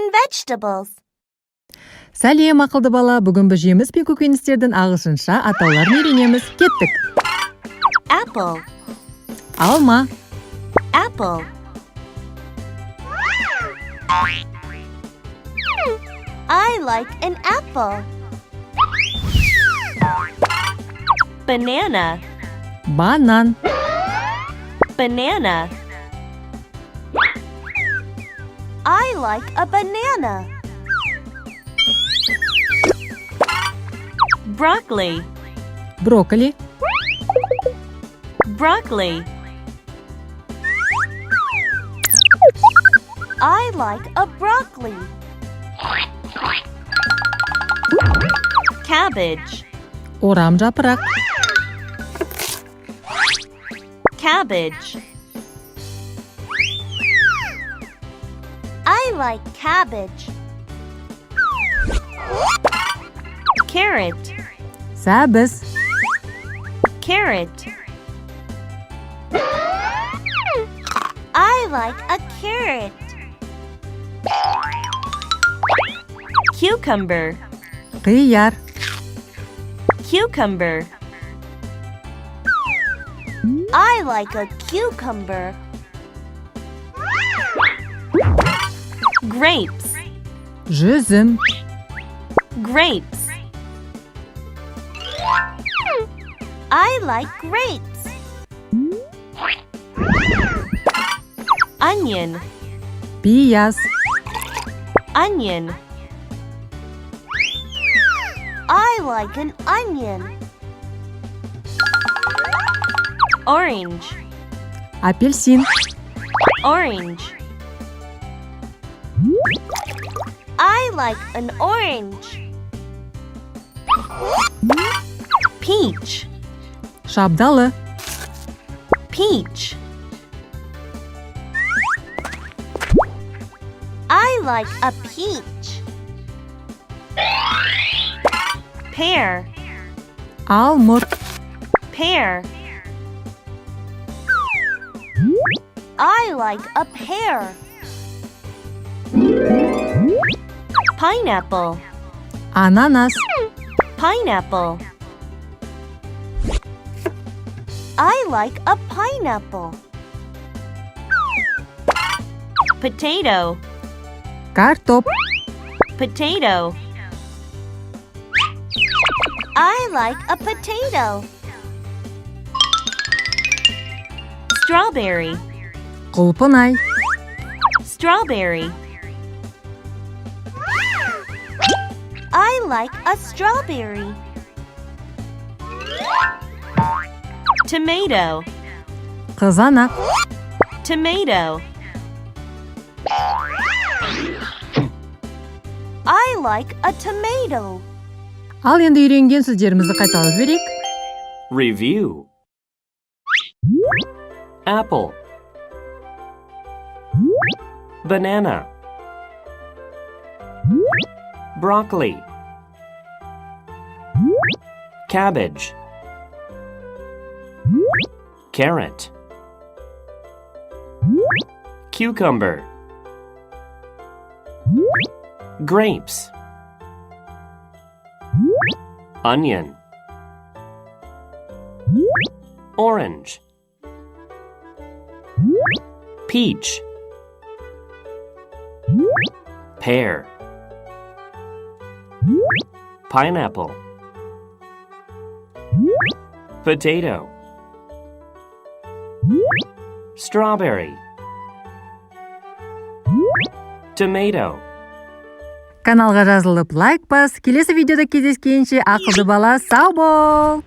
and vegetables. Сәлем, ақылды бала. Бүгін біз жеміс пен көкөністердің ағылшынша атауларын үйренеміз. Кеттік. Apple. Алма. Apple. I like an apple. Banana. Банан. Banana. I like a banana. Broccoli. Брокколи. Broccoli. I like a broccoli. Cabbage. Орам жапырақ. Cabbage. I like cabbage. Carrot. Сәбіз. Carrot. I like a carrot. Cucumber. Қияр. Cucumber. I like a cucumber. Grapes. Жүзім. Grapes. I like grapes. Onion. Пияз. Onion. I like an onion. Orange. Апельсин. Orange. I like an orange. Peach. Шабдалы. Peach. I like a peach. Pear. Алмұрт. Pear. I like a pear. Pineapple. Ананас. Pineapple. I like a pineapple. Potato. Картоп. Potato. I like a potato. Strawberry. Құлпынай. Strawberry. I like a strawberry. Tomato. Қызанақ. Tomato. I like a tomato. Ал енді үйренген сөздерімізді қайталап жіберейік. Review. Apple. Banana. Broccoli. Cabbage. Carrot. Cucumber. Grapes. Onion. Orange. Peach. Pear. Pineapple. Potato. Strawberry. Tomato. Каналға жазылып лайк бас. Келесі видеода кездескенше ақылды бала сау бол.